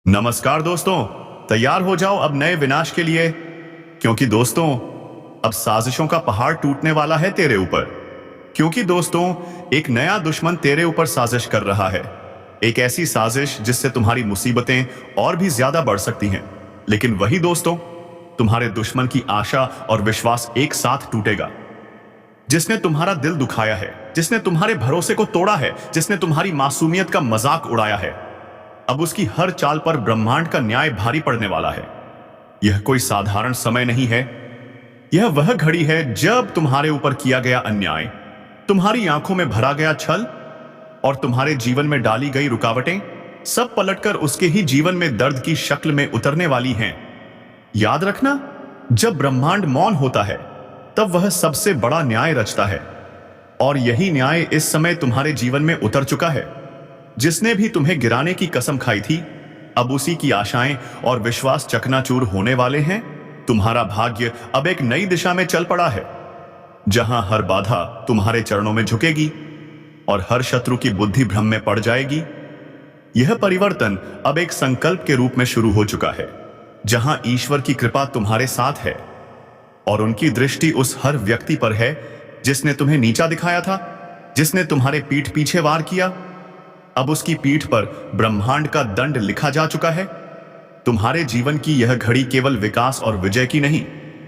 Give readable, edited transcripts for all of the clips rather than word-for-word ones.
नमस्कार दोस्तों। तैयार हो जाओ अब नए विनाश के लिए, क्योंकि दोस्तों अब साजिशों का पहाड़ टूटने वाला है तेरे ऊपर। क्योंकि दोस्तों एक नया दुश्मन तेरे ऊपर साजिश कर रहा है। एक ऐसी साजिश जिससे तुम्हारी मुसीबतें और भी ज्यादा बढ़ सकती हैं। लेकिन वही दोस्तों तुम्हारे दुश्मन की आशा और विश्वास एक साथ टूटेगा। जिसने तुम्हारा दिल दुखाया है, जिसने तुम्हारे भरोसे को तोड़ा है, जिसने तुम्हारी मासूमियत का मजाक उड़ाया है, अब उसकी हर चाल पर ब्रह्मांड का न्याय भारी पड़ने वाला है। यह कोई साधारण समय नहीं है। यह वह घड़ी है जब तुम्हारे ऊपर किया गया अन्याय, तुम्हारी आंखों में भरा गया छल और तुम्हारे जीवन में डाली गई रुकावटें सब पलटकर उसके ही जीवन में दर्द की शक्ल में उतरने वाली हैं। याद रखना, जब ब्रह्मांड मौन होता है तब वह सबसे बड़ा न्याय रचता है। और यही न्याय इस समय तुम्हारे जीवन में उतर चुका है। जिसने भी तुम्हें गिराने की कसम खाई थी, अब उसी की आशाएं और विश्वास चकनाचूर होने वाले हैं। तुम्हारा भाग्य अब एक नई दिशा में चल पड़ा है, जहां हर बाधा तुम्हारे चरणों में झुकेगी और हर शत्रु की बुद्धि भ्रम में पड़ जाएगी। यह परिवर्तन अब एक संकल्प के रूप में शुरू हो चुका है, जहां ईश्वर की कृपा तुम्हारे साथ है और उनकी दृष्टि उस हर व्यक्ति पर है जिसने तुम्हें नीचा दिखाया था, जिसने तुम्हारे पीठ पीछे वार किया। अब उसकी पीठ पर ब्रह्मांड का दंड लिखा जा चुका है। तुम्हारे जीवन की यह घड़ी केवल विकास और विजय की नहीं,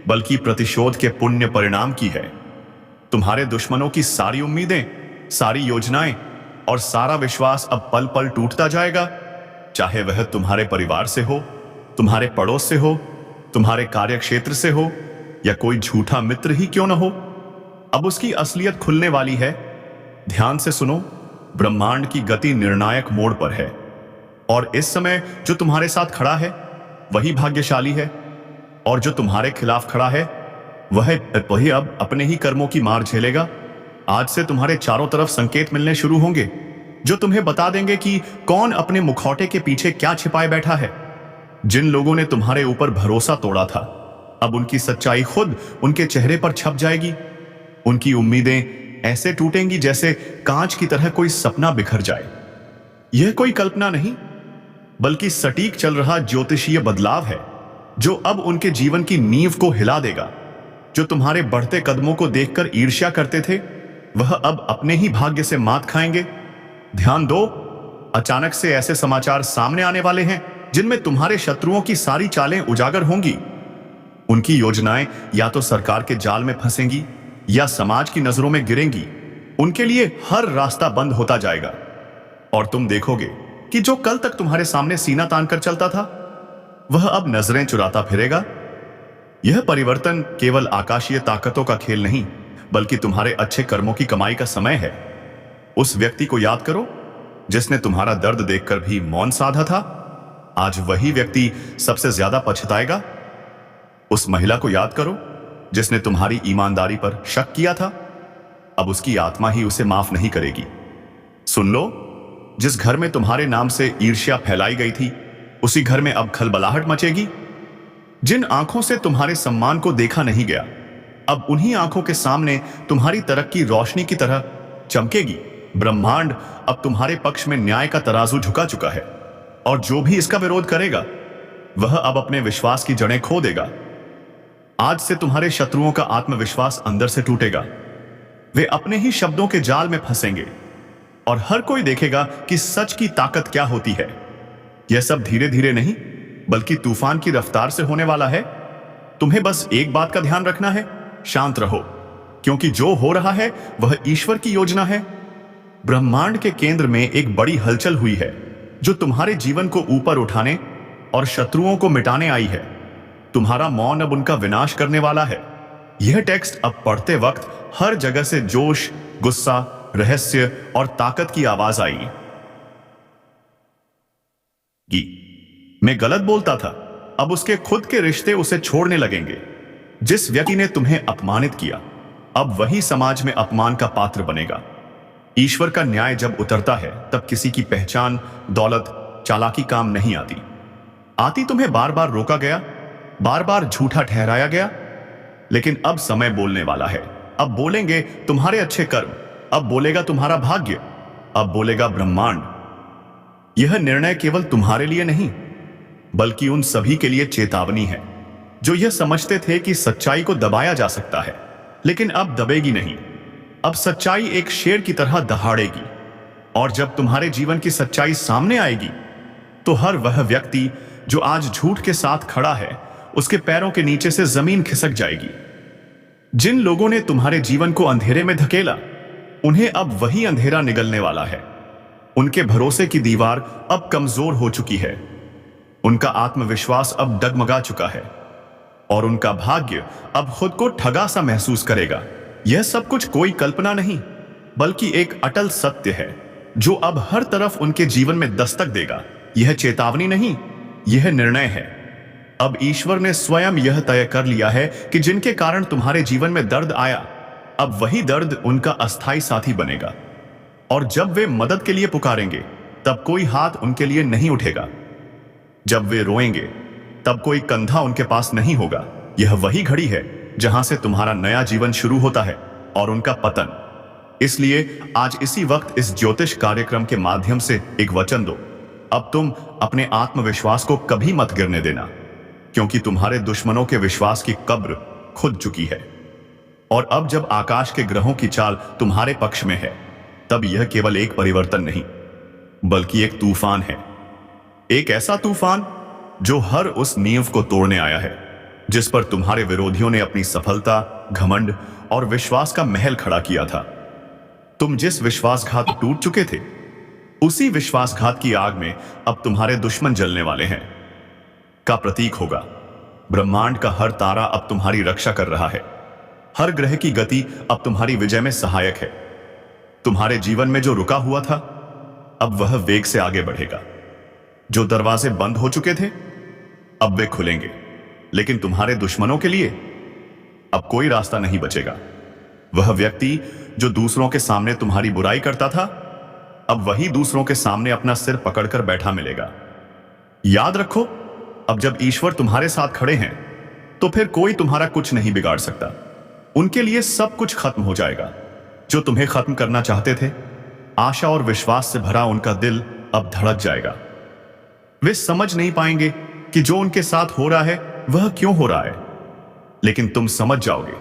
बल्कि प्रतिशोध के पुण्य परिणाम की है। तुम्हारे दुश्मनों की सारी उम्मीदें, सारी योजनाएं और सारा विश्वास अब पल पल टूटता जाएगा। चाहे वह तुम्हारे परिवार से हो, तुम्हारे पड़ोस से हो, तुम्हारे कार्यक्षेत्र से हो या कोई झूठा मित्र ही क्यों न हो, अब उसकी असलियत खुलने वाली है। ध्यान से सुनो, ब्रह्मांड की गति निर्णायक मोड़ पर है और इस समय जो तुम्हारे साथ खड़ा है वही भाग्यशाली है, और जो तुम्हारे खिलाफ खड़ा है वही अब अपने ही कर्मों की मार झेलेगा। आज से तुम्हारे चारों तरफ संकेत मिलने शुरू होंगे जो तुम्हें बता देंगे कि कौन अपने मुखौटे के पीछे क्या छिपाए बैठा है। जिन लोगों ने तुम्हारे ऊपर भरोसा तोड़ा था, अब उनकी सच्चाई खुद उनके चेहरे पर छप जाएगी। उनकी उम्मीदें ऐसे टूटेंगी जैसे कांच की तरह कोई सपना बिखर जाए। यह कोई कल्पना नहीं, बल्कि सटीक चल रहा ज्योतिषीय बदलाव है जो अब उनके जीवन की नींव को हिला देगा। जो तुम्हारे बढ़ते कदमों को देखकर ईर्ष्या करते थे, वह अब अपने ही भाग्य से मात खाएंगे। ध्यान दो, अचानक से ऐसे समाचार सामने आने वाले हैं जिनमें तुम्हारे शत्रुओं की सारी चालें उजागर होंगी। उनकी योजनाएं या तो सरकार के जाल में फंसेंगी या समाज की नजरों में गिरेंगी। उनके लिए हर रास्ता बंद होता जाएगा और तुम देखोगे कि जो कल तक तुम्हारे सामने सीना तानकर चलता था, वह अब नजरें चुराता फिरेगा। यह परिवर्तन केवल आकाशीय ताकतों का खेल नहीं, बल्कि तुम्हारे अच्छे कर्मों की कमाई का समय है। उस व्यक्ति को याद करो जिसने तुम्हारा दर्द देखकर भी मौन साधा था। आज वही व्यक्ति सबसे ज्यादा पछताएगा। उस महिला को याद करो जिसने तुम्हारी ईमानदारी पर शक किया था, अब उसकी आत्मा ही उसे माफ नहीं करेगी। सुन लो, जिस घर में तुम्हारे नाम से ईर्ष्या फैलाई गई थी, उसी घर में अब खलबलाहट मचेगी। जिन आंखों से तुम्हारे सम्मान को देखा नहीं गया, अब उन्हीं आंखों के सामने तुम्हारी तरक्की रोशनी की तरह चमकेगी। ब्रह्मांड अब तुम्हारे पक्ष में न्याय का तराजू झुका चुका है और जो भी इसका विरोध करेगा वह अब अपने विश्वास की जड़ें खो देगा। आज से तुम्हारे शत्रुओं का आत्मविश्वास अंदर से टूटेगा। वे अपने ही शब्दों के जाल में फंसेंगे और हर कोई देखेगा कि सच की ताकत क्या होती है। यह सब धीरे धीरे नहीं, बल्कि तूफान की रफ्तार से होने वाला है। तुम्हें बस एक बात का ध्यान रखना है, शांत रहो, क्योंकि जो हो रहा है वह ईश्वर की योजना है। ब्रह्मांड के केंद्र में एक बड़ी हलचल हुई है जो तुम्हारे जीवन को ऊपर उठाने और शत्रुओं को मिटाने आई है। तुम्हारा मौन अब उनका विनाश करने वाला है। यह टेक्स्ट अब पढ़ते वक्त हर जगह से जोश, गुस्सा, रहस्य और ताकत की आवाज आएगी। मैं गलत बोलता था, अब उसके खुद के रिश्ते उसे छोड़ने लगेंगे। जिस व्यक्ति ने तुम्हें अपमानित किया, अब वही समाज में अपमान का पात्र बनेगा। ईश्वर का न्याय जब उतरता है तब किसी की पहचान, दौलत, चालाकी काम नहीं आती। तुम्हें बार बार रोका गया, बार बार झूठा ठहराया गया, लेकिन अब समय बोलने वाला है। अब बोलेंगे तुम्हारे अच्छे कर्म, अब बोलेगा तुम्हारा भाग्य, अब बोलेगा ब्रह्मांड। यह निर्णय केवल तुम्हारे लिए नहीं, बल्कि उन सभी के लिए चेतावनी है जो यह समझते थे कि सच्चाई को दबाया जा सकता है, लेकिन अब दबेगी नहीं। अब सच्चाई एक शेर की तरह दहाड़ेगी, और जब तुम्हारे जीवन की सच्चाई सामने आएगी तो हर वह व्यक्ति जो आज झूठ के साथ खड़ा है, उसके पैरों के नीचे से जमीन खिसक जाएगी। जिन लोगों ने तुम्हारे जीवन को अंधेरे में धकेला, उन्हें अब वही अंधेरा निगलने वाला है। उनके भरोसे की दीवार अब कमजोर हो चुकी है, उनका आत्मविश्वास अब डगमगा चुका है, और उनका भाग्य अब खुद को ठगा सा महसूस करेगा। यह सब कुछ कोई कल्पना नहीं, बल्कि एक अटल सत्य है जो अब हर तरफ उनके जीवन में दस्तक देगा। यह चेतावनी नहीं, यह निर्णय है। अब ईश्वर ने स्वयं यह तय कर लिया है कि जिनके कारण तुम्हारे जीवन में दर्द आया, अब वही दर्द उनका अस्थायी साथी बनेगा। और जब वे मदद के लिए पुकारेंगे, तब कोई हाथ उनके लिए नहीं उठेगा। जब वे रोएंगे, तब कोई कंधा उनके पास नहीं होगा। यह वही घड़ी है जहां से तुम्हारा नया जीवन शुरू होता है और उनका पतन। इसलिए आज इसी वक्त इस ज्योतिष कार्यक्रम के माध्यम से एक वचन दो। अब तुम अपने आत्मविश्वास को कभी मत गिरने देना, क्योंकि तुम्हारे दुश्मनों के विश्वास की कब्र खुद चुकी है। और अब जब आकाश के ग्रहों की चाल तुम्हारे पक्ष में है, तब यह केवल एक परिवर्तन नहीं, बल्कि एक तूफान है। एक ऐसा तूफान जो हर उस नींव को तोड़ने आया है जिस पर तुम्हारे विरोधियों ने अपनी सफलता, घमंड और विश्वास का महल खड़ा किया था। तुम जिस विश्वासघात टूट चुके थे, उसी विश्वासघात की आग में अब तुम्हारे दुश्मन जलने वाले हैं का प्रतीक होगा। ब्रह्मांड का हर तारा अब तुम्हारी रक्षा कर रहा है। हर ग्रह की गति अब तुम्हारी विजय में सहायक है। तुम्हारे जीवन में जो रुका हुआ था, अब वह वेग से आगे बढ़ेगा। जो दरवाजे बंद हो चुके थे, अब वे खुलेंगे। लेकिन तुम्हारे दुश्मनों के लिए अब कोई रास्ता नहीं बचेगा। वह व्यक्ति जो दूसरों के सामने तुम्हारी बुराई करता था, अब वही दूसरों के सामने अपना सिर पकड़कर बैठा मिलेगा। याद रखो, अब जब ईश्वर तुम्हारे साथ खड़े हैं, तो फिर कोई तुम्हारा कुछ नहीं बिगाड़ सकता। उनके लिए सब कुछ खत्म हो जाएगा जो तुम्हें खत्म करना चाहते थे। आशा और विश्वास से भरा उनका दिल अब धड़क जाएगा। वे समझ नहीं पाएंगे कि जो उनके साथ हो रहा है वह क्यों हो रहा है, लेकिन तुम समझ जाओगे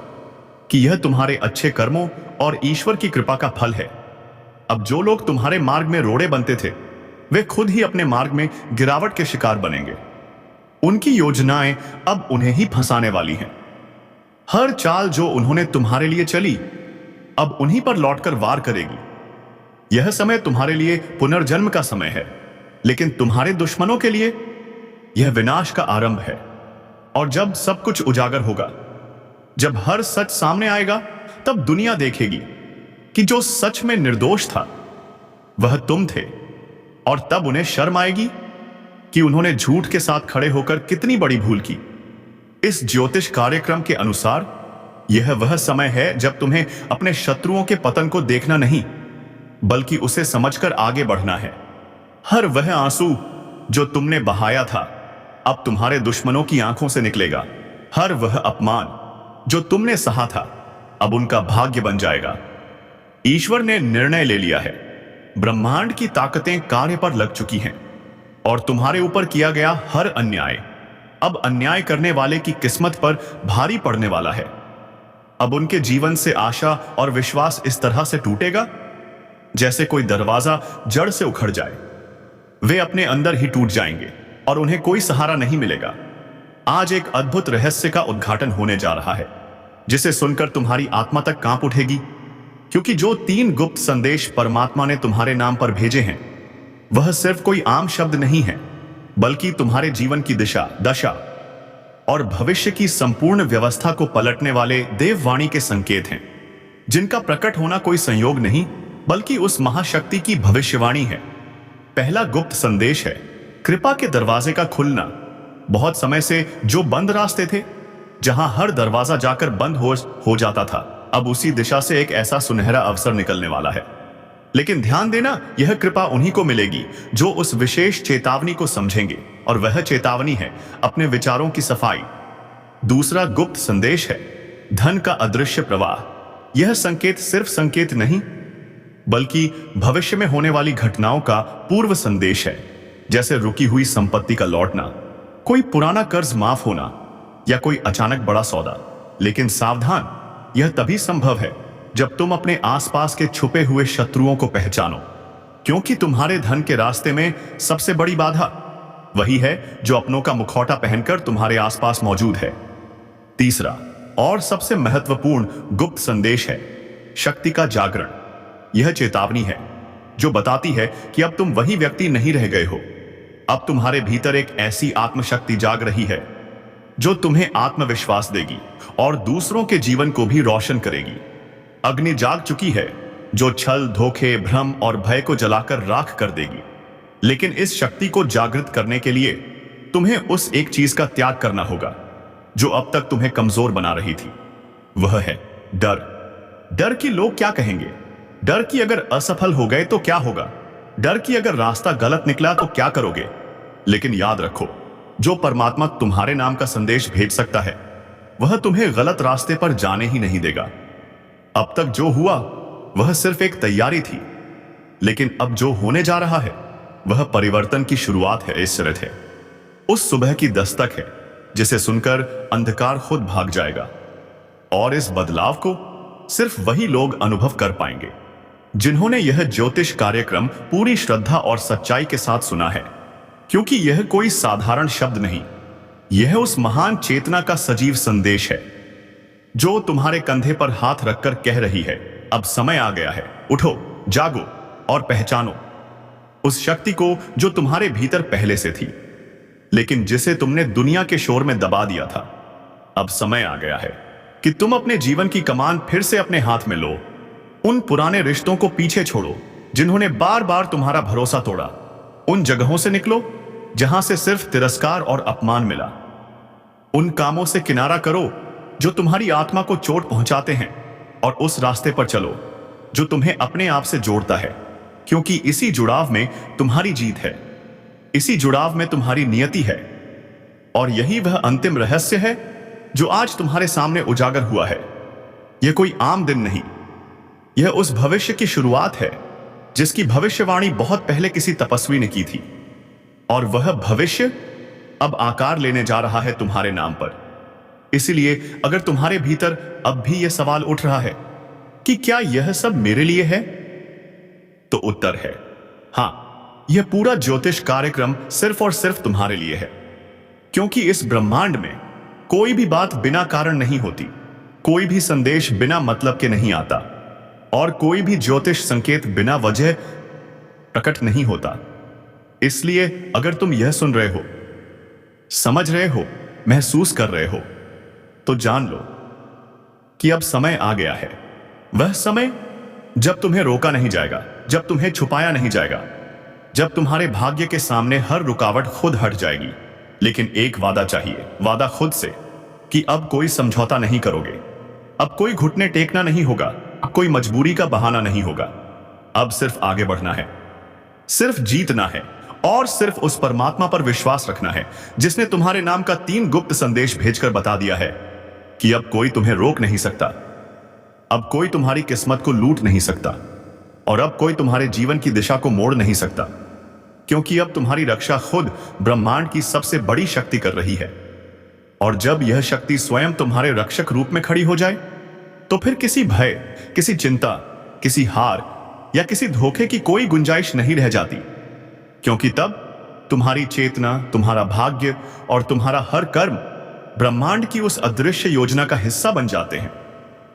कि यह तुम्हारे अच्छे कर्मों और ईश्वर की कृपा का फल है। अब जो लोग तुम्हारे मार्ग में रोड़े बनते थे, वे खुद ही अपने मार्ग में गिरावट के शिकार बनेंगे। उनकी योजनाएं अब उन्हें ही फंसाने वाली हैं। हर चाल जो उन्होंने तुम्हारे लिए चली, अब उन्हीं पर लौटकर वार करेगी। यह समय तुम्हारे लिए पुनर्जन्म का समय है, लेकिन तुम्हारे दुश्मनों के लिए यह विनाश का आरंभ है। और जब सब कुछ उजागर होगा, जब हर सच सामने आएगा, तब दुनिया देखेगी कि जो सच में निर्दोष था वह तुम थे। और तब उन्हें शर्म आएगी कि उन्होंने झूठ के साथ खड़े होकर कितनी बड़ी भूल की। इस ज्योतिष कार्यक्रम के अनुसार यह वह समय है जब तुम्हें अपने शत्रुओं के पतन को देखना नहीं, बल्कि उसे समझकर आगे बढ़ना है। हर वह आंसू जो तुमने बहाया था, अब तुम्हारे दुश्मनों की आंखों से निकलेगा। हर वह अपमान जो तुमने सहा था, अब उनका भाग्य बन जाएगा। ईश्वर ने निर्णय ले लिया है। ब्रह्मांड की ताकतें कार्य पर लग चुकी हैं, और तुम्हारे ऊपर किया गया हर अन्याय अब अन्याय करने वाले की किस्मत पर भारी पड़ने वाला है। अब उनके जीवन से आशा और विश्वास इस तरह से टूटेगा जैसे कोई दरवाजा जड़ से उखड़ जाए। वे अपने अंदर ही टूट जाएंगे और उन्हें कोई सहारा नहीं मिलेगा। आज एक अद्भुत रहस्य का उद्घाटन होने जा रहा है, जिसे सुनकर तुम्हारी आत्मा तक कांप उठेगी, क्योंकि जो 3 गुप्त संदेश परमात्मा ने तुम्हारे नाम पर भेजे हैं, वह सिर्फ कोई आम शब्द नहीं है, बल्कि तुम्हारे जीवन की दिशा, दशा और भविष्य की संपूर्ण व्यवस्था को पलटने वाले देववाणी के संकेत हैं, जिनका प्रकट होना कोई संयोग नहीं, बल्कि उस महाशक्ति की भविष्यवाणी है। पहला गुप्त संदेश है कृपा के दरवाजे का खुलना। बहुत समय से जो बंद रास्ते थे, जहां हर दरवाजा जाकर बंद हो जाता था, अब उसी दिशा से एक ऐसा सुनहरा अवसर निकलने वाला है। लेकिन ध्यान देना, यह कृपा उन्हीं को मिलेगी जो उस विशेष चेतावनी को समझेंगे, और वह चेतावनी है अपने विचारों की सफाई। दूसरा गुप्त संदेश है धन का अदृश्य प्रवाह। यह संकेत सिर्फ संकेत नहीं, बल्कि भविष्य में होने वाली घटनाओं का पूर्व संदेश है, जैसे रुकी हुई संपत्ति का लौटना, कोई पुराना कर्ज माफ होना या कोई अचानक बड़ा सौदा। लेकिन सावधान, यह तभी संभव है जब तुम अपने आसपास के छुपे हुए शत्रुओं को पहचानो, क्योंकि तुम्हारे धन के रास्ते में सबसे बड़ी बाधा वही है जो अपनों का मुखौटा पहनकर तुम्हारे आसपास मौजूद है। तीसरा और सबसे महत्वपूर्ण गुप्त संदेश है शक्ति का जागरण। यह चेतावनी है जो बताती है कि अब तुम वही व्यक्ति नहीं रह गए हो। अब तुम्हारे भीतर एक ऐसी आत्मशक्ति जाग रही है जो तुम्हें आत्मविश्वास देगी और दूसरों के जीवन को भी रोशन करेगी। अग्नि जाग चुकी है जो छल, धोखे, भ्रम और भय को जलाकर राख कर देगी। लेकिन इस शक्ति को जागृत करने के लिए तुम्हें उस एक चीज का त्याग करना होगा जो अब तक तुम्हें कमजोर बना रही थी। वह है डर। डर कि लोग क्या कहेंगे, डर कि अगर असफल हो गए तो क्या होगा, डर कि अगर रास्ता गलत निकला तो क्या करोगे। लेकिन याद रखो, जो परमात्मा तुम्हारे नाम का संदेश भेज सकता है वह तुम्हें गलत रास्ते पर जाने ही नहीं देगा। अब तक जो हुआ वह सिर्फ एक तैयारी थी, लेकिन अब जो होने जा रहा है वह परिवर्तन की शुरुआत है। इशरत है, उस सुबह की दस्तक है जिसे सुनकर अंधकार खुद भाग जाएगा। और इस बदलाव को सिर्फ वही लोग अनुभव कर पाएंगे जिन्होंने यह ज्योतिष कार्यक्रम पूरी श्रद्धा और सच्चाई के साथ सुना है, क्योंकि यह कोई साधारण शब्द नहीं, यह उस महान चेतना का सजीव संदेश है जो तुम्हारे कंधे पर हाथ रखकर कह रही है, अब समय आ गया है, उठो, जागो और पहचानो उस शक्ति को जो तुम्हारे भीतर पहले से थी, लेकिन जिसे तुमने दुनिया के शोर में दबा दिया था। अब समय आ गया है कि तुम अपने जीवन की कमान फिर से अपने हाथ में लो। उन पुराने रिश्तों को पीछे छोड़ो जिन्होंने बार बार तुम्हारा भरोसा तोड़ा। उन जगहों से निकलो जहां से सिर्फ तिरस्कार और अपमान मिला। उन कामों से किनारा करो जो तुम्हारी आत्मा को चोट पहुंचाते हैं और उस रास्ते पर चलो जो तुम्हें अपने आप से जोड़ता है, क्योंकि इसी जुड़ाव में तुम्हारी जीत है, इसी जुड़ाव में तुम्हारी नियति है। और यही वह अंतिम रहस्य है जो आज तुम्हारे सामने उजागर हुआ है। यह कोई आम दिन नहीं, यह उस भविष्य की शुरुआत है जिसकी भविष्यवाणी बहुत पहले किसी तपस्वी ने की थी। और वह भविष्य अब आकार लेने जा रहा है तुम्हारे नाम पर। इसलिए अगर तुम्हारे भीतर अब भी यह सवाल उठ रहा है कि क्या यह सब मेरे लिए है, तो उत्तर है हां, यह पूरा ज्योतिष कार्यक्रम सिर्फ और सिर्फ तुम्हारे लिए है। क्योंकि इस ब्रह्मांड में कोई भी बात बिना कारण नहीं होती, कोई भी संदेश बिना मतलब के नहीं आता, और कोई भी ज्योतिष संकेत बिना वजह प्रकट नहीं होता। इसलिए अगर तुम यह सुन रहे हो, समझ रहे हो, महसूस कर रहे हो, तो जान लो कि अब समय आ गया है। वह समय जब तुम्हें रोका नहीं जाएगा, जब तुम्हें छुपाया नहीं जाएगा, जब तुम्हारे भाग्य के सामने हर रुकावट खुद हट जाएगी। लेकिन एक वादा चाहिए, वादा खुद से कि अब कोई समझौता नहीं करोगे, अब कोई घुटने टेकना नहीं होगा, अब कोई मजबूरी का बहाना नहीं होगा। अब सिर्फ आगे बढ़ना है, सिर्फ जीतना है और सिर्फ उस परमात्मा पर विश्वास रखना है जिसने तुम्हारे नाम का 3 गुप्त संदेश भेजकर बता दिया है कि अब कोई तुम्हें रोक नहीं सकता, अब कोई तुम्हारी किस्मत को लूट नहीं सकता, और अब कोई तुम्हारे जीवन की दिशा को मोड़ नहीं सकता, क्योंकि अब तुम्हारी रक्षा खुद ब्रह्मांड की सबसे बड़ी शक्ति कर रही है। और जब यह शक्ति स्वयं तुम्हारे रक्षक रूप में खड़ी हो जाए, तो फिर किसी भय, किसी चिंता, किसी हार या किसी धोखे की कोई गुंजाइश नहीं रह जाती, क्योंकि तब तुम्हारी चेतना, तुम्हारा भाग्य और तुम्हारा हर कर्म ब्रह्मांड की उस अदृश्य योजना का हिस्सा बन जाते हैं।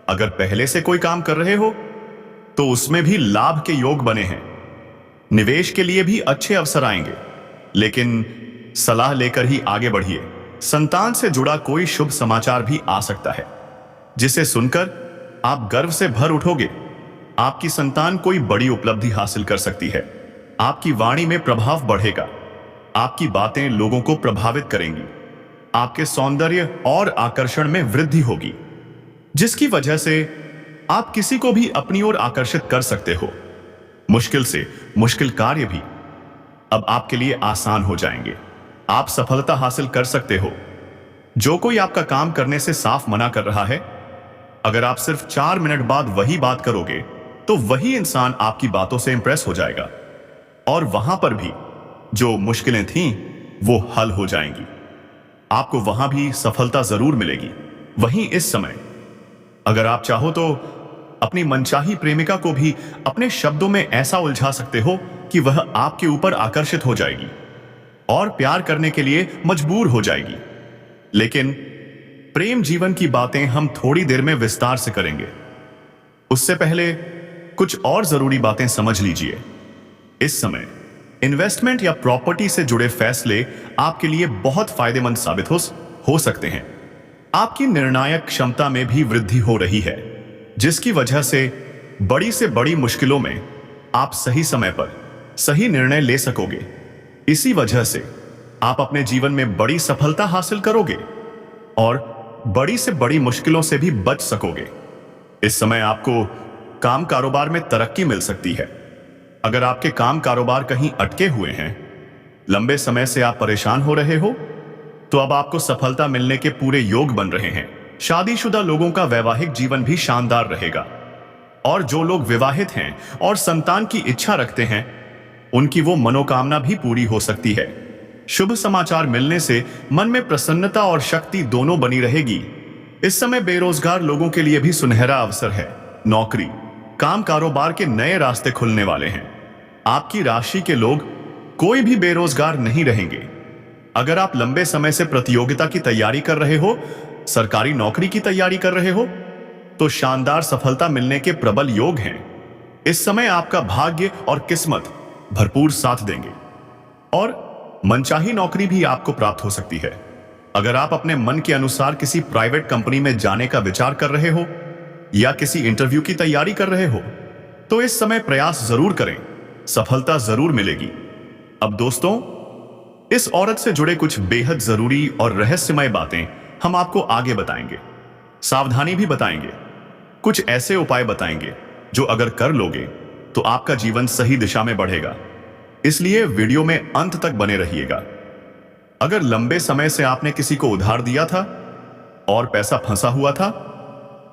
अगर पहले से कोई काम कर रहे हो तो उसमें भी लाभ के योग बने हैं, निवेश के लिए भी अच्छे अवसर आएंगे, लेकिन सलाह लेकर ही आगे बढ़िए। संतान से जुड़ा कोई शुभ समाचार भी आ सकता है जिसे सुनकर आप गर्व से भर उठोगे। आपकी संतान कोई बड़ी उपलब्धि हासिल कर सकती है, आपकी वाणी में प्रभाव बढ़ेगा, आपकी बातें लोगों को प्रभावित करेंगी, आपके सौंदर्य और आकर्षण में वृद्धि होगी, जिसकी वजह से आप किसी को भी अपनी ओर आकर्षित कर सकते हो। मुश्किल से मुश्किल कार्य भी अब आपके लिए आसान हो जाएंगे, आप सफलता हासिल कर सकते हो। जो कोई आपका काम करने से साफ मना कर रहा है, अगर आप सिर्फ 4 मिनट बाद वही बात करोगे तो वही इंसान आपकी बातों से इंप्रेस हो जाएगा, और वहां पर भी जो मुश्किलें थीं वो हल हो जाएंगी। आपको वहां भी सफलता जरूर मिलेगी। वहीं इस समय अगर आप चाहो तो अपनी मनचाही प्रेमिका को भी अपने शब्दों में ऐसा उलझा सकते हो कि वह आपके ऊपर आकर्षित हो जाएगी और प्यार करने के लिए मजबूर हो जाएगी। लेकिन प्रेम जीवन की बातें हम थोड़ी देर में विस्तार से करेंगे। उससे पहले कुछ और जरूरी बातें समझ लीजिए। इस समय इन्वेस्टमेंट या प्रॉपर्टी से जुड़े फैसले आपके लिए बहुत फायदेमंद साबित हो सकते हैं। आपकी निर्णायक क्षमता में भी वृद्धि हो रही है, जिसकी वजह से बड़ी मुश्किलों में आप सही समय पर सही निर्णय ले सकोगे। इसी वजह से आप अपने जीवन में बड़ी सफलता हासिल करोगे और बड़ी से बड़ी मुश्किलों से भी बच सकोगे। इस समय आपको काम कारोबार में तरक्की मिल सकती है। अगर आपके काम कारोबार कहीं अटके हुए हैं, लंबे समय से आप परेशान हो रहे हो, तो अब आपको सफलता मिलने के पूरे योग बन रहे हैं। शादीशुदा लोगों का वैवाहिक जीवन भी शानदार रहेगा और जो लोग विवाहित हैं और संतान की इच्छा रखते हैं, उनकी वो मनोकामना भी पूरी हो सकती है। शुभ समाचार मिलने से मन में प्रसन्नता और शक्ति दोनों बनी रहेगी। इस समय बेरोजगार लोगों के लिए भी सुनहरा अवसर है। नौकरी, काम कारोबार के नए रास्ते खुलने वाले हैं। आपकी राशि के लोग कोई भी बेरोजगार नहीं रहेंगे। अगर आप लंबे समय से प्रतियोगिता की तैयारी कर रहे हो, सरकारी नौकरी की तैयारी कर रहे हो, तो शानदार सफलता मिलने के प्रबल योग हैं। इस समय आपका भाग्य और किस्मत भरपूर साथ देंगे और मनचाही नौकरी भी आपको प्राप्त हो सकती है। अगर आप अपने मन के अनुसार किसी प्राइवेट कंपनी में जाने का विचार कर रहे हो या किसी इंटरव्यू की तैयारी कर रहे हो, तो इस समय प्रयास जरूर करें, सफलता जरूर मिलेगी। अब दोस्तों, इस औरत से जुड़े कुछ बेहद जरूरी और रहस्यमय बातें हम आपको आगे बताएंगे। सावधानी भी बताएंगे, कुछ ऐसे उपाय बताएंगे जो अगर कर लोगे तो आपका जीवन सही दिशा में बढ़ेगा। इसलिए वीडियो में अंत तक बने रहिएगा। अगर लंबे समय से आपने किसी को उधार दिया था और पैसा फंसा हुआ था,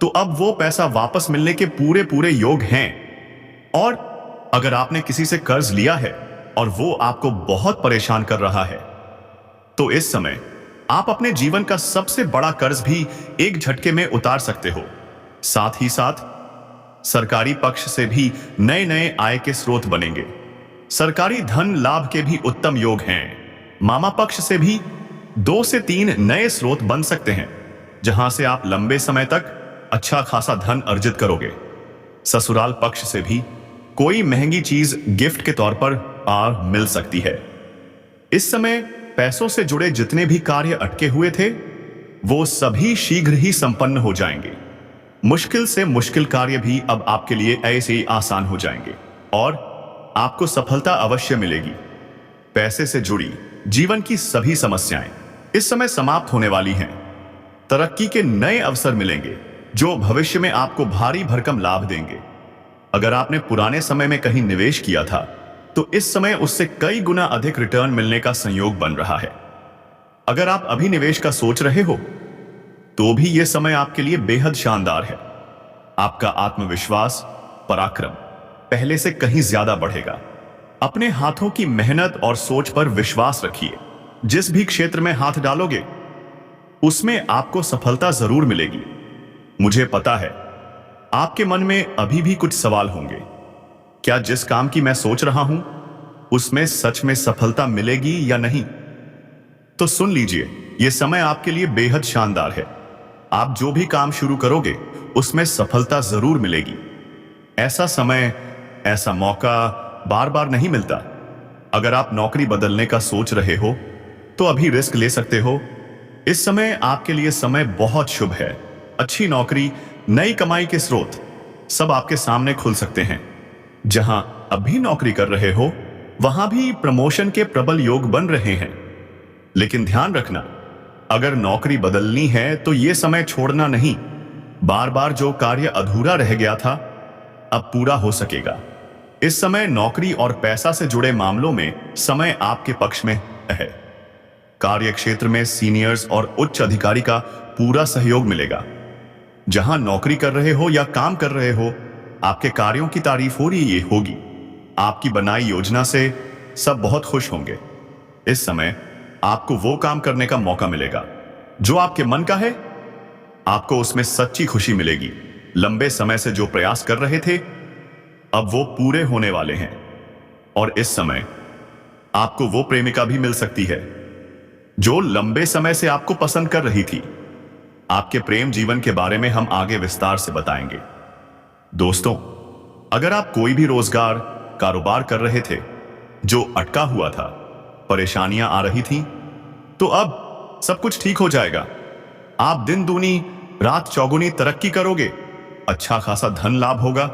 तो अब वो पैसा वापस मिलने के पूरे योग हैं। और अगर आपने किसी से कर्ज लिया है और वो आपको बहुत परेशान कर रहा है, तो इस समय आप अपने जीवन का सबसे बड़ा कर्ज भी एक झटके में उतार सकते हो। साथ ही साथ सरकारी पक्ष से भी नए आय के स्रोत बनेंगे। सरकारी धन लाभ के भी उत्तम योग हैं। मामा पक्ष से भी 2 से 3 नए स्रोत बन सकते हैं, जहां से आप लंबे समय तक अच्छा खासा धन अर्जित करोगे। ससुराल पक्ष से भी कोई महंगी चीज गिफ्ट के तौर पर मिल सकती है। इस समय पैसों से जुड़े जितने भी कार्य अटके हुए थे, वो सभी शीघ्र ही संपन्न हो जाएंगे। मुश्किल से मुश्किल कार्य भी अब आपके लिए ऐसे ही आसान हो जाएंगे और आपको सफलता अवश्य मिलेगी। पैसे से जुड़ी जीवन की सभी समस्याएं इस समय समाप्त होने वाली हैं। तरक्की के नए अवसर मिलेंगे जो भविष्य में आपको भारी भरकम लाभ देंगे। अगर आपने पुराने समय में कहीं निवेश किया था, तो इस समय उससे कई गुना अधिक रिटर्न मिलने का संयोग बन रहा है। अगर आप अभी निवेश का सोच रहे हो, तो भी यह समय आपके लिए बेहद शानदार है। आपका आत्मविश्वास, पराक्रम पहले से कहीं ज्यादा बढ़ेगा। अपने हाथों की मेहनत और सोच पर विश्वास रखिए। जिस भी क्षेत्र में हाथ डालोगे, उसमें आपको सफलता जरूर मिलेगी। मुझे पता है आपके मन में अभी भी कुछ सवाल होंगे। क्या जिस काम की मैं सोच रहा हूं, उसमें सच में सफलता मिलेगी या नहीं? तो सुन लीजिए, यह समय आपके लिए बेहद शानदार है। आप जो भी काम शुरू करोगे, उसमें सफलता जरूर मिलेगी। ऐसा समय, ऐसा मौका बार बार नहीं मिलता। अगर आप नौकरी बदलने का सोच रहे हो, तो अभी रिस्क ले सकते हो। इस समय आपके लिए समय बहुत शुभ है। अच्छी नौकरी, नई कमाई के स्रोत सब आपके सामने खुल सकते हैं। जहां अभी नौकरी कर रहे हो, वहां भी प्रमोशन के प्रबल योग बन रहे हैं। लेकिन ध्यान रखना, अगर नौकरी बदलनी है तो यह समय छोड़ना नहीं। बार बार जो कार्य अधूरा रह गया था, अब पूरा हो सकेगा। इस समय नौकरी और पैसा से जुड़े मामलों में समय आपके पक्ष में है। कार्य क्षेत्र में सीनियर्स और उच्च अधिकारी का पूरा सहयोग मिलेगा। जहां नौकरी कर रहे हो या काम कर रहे हो, आपके कार्यों की तारीफ हो रही होगी। आपकी बनाई योजना से सब बहुत खुश होंगे। इस समय आपको वो काम करने का मौका मिलेगा जो आपके मन का है। आपको उसमें सच्ची खुशी मिलेगी। लंबे समय से जो प्रयास कर रहे थे अब वो पूरे होने वाले हैं। और इस समय आपको वो प्रेमिका भी मिल सकती है जो लंबे समय से आपको पसंद कर रही थी। आपके प्रेम जीवन के बारे में हम आगे विस्तार से बताएंगे। दोस्तों, अगर आप कोई भी रोजगार कारोबार कर रहे थे जो अटका हुआ था, परेशानियां आ रही थी, तो अब सब कुछ ठीक हो जाएगा। आप दिन दूनी रात चौगुनी तरक्की करोगे। अच्छा खासा धन लाभ होगा।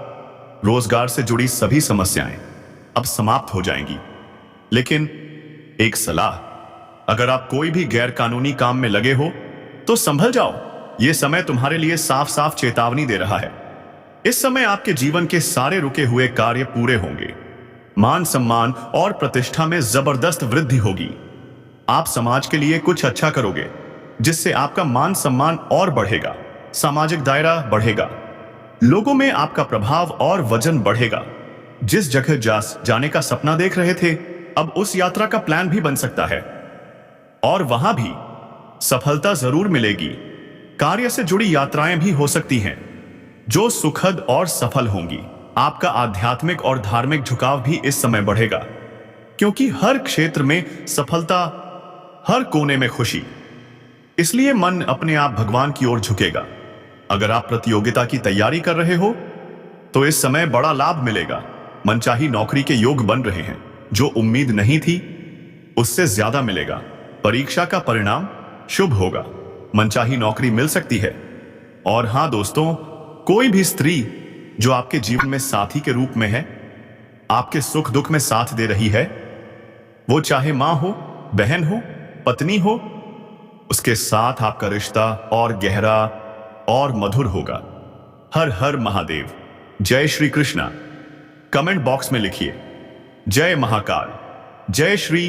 रोजगार से जुड़ी सभी समस्याएं अब समाप्त हो जाएंगी। लेकिन एक सलाह, अगर आप कोई भी गैर कानूनी काम में लगे हो तो संभल जाओ। यह समय तुम्हारे लिए साफ साफ चेतावनी दे रहा है। इस समय आपके जीवन के सारे रुके हुए कार्य पूरे होंगे। मान सम्मान और प्रतिष्ठा में जबरदस्त वृद्धि होगी। आप समाज के लिए कुछ अच्छा करोगे जिससे आपका मान सम्मान और बढ़ेगा। सामाजिक दायरा बढ़ेगा। लोगों में आपका प्रभाव और वजन बढ़ेगा। जिस जगह जाने का सपना देख रहे थे अब उस यात्रा का प्लान भी बन सकता है और वहां भी सफलता जरूर मिलेगी। कार्य से जुड़ी यात्राएं भी हो सकती हैं जो सुखद और सफल होंगी। आपका आध्यात्मिक और धार्मिक झुकाव भी इस समय बढ़ेगा क्योंकि हर क्षेत्र में सफलता, हर कोने में खुशी। इसलिए मन अपने आप भगवान की ओर झुकेगा। अगर आप प्रतियोगिता की तैयारी कर रहे हो तो इस समय बड़ा लाभ मिलेगा। मनचाही नौकरी के योग बन रहे हैं। जो उम्मीद नहीं थी उससे ज्यादा मिलेगा। परीक्षा का परिणाम शुभ होगा। मनचाही नौकरी मिल सकती है। और हां दोस्तों, कोई भी स्त्री जो आपके जीवन में साथी के रूप में है, आपके सुख दुख में साथ दे रही है, वो चाहे मां हो, बहन हो, पत्नी हो, उसके साथ आपका रिश्ता और गहरा और मधुर होगा। हर हर महादेव। जय श्री कृष्णा। कमेंट बॉक्स में लिखिए जय महाकाल, जय श्री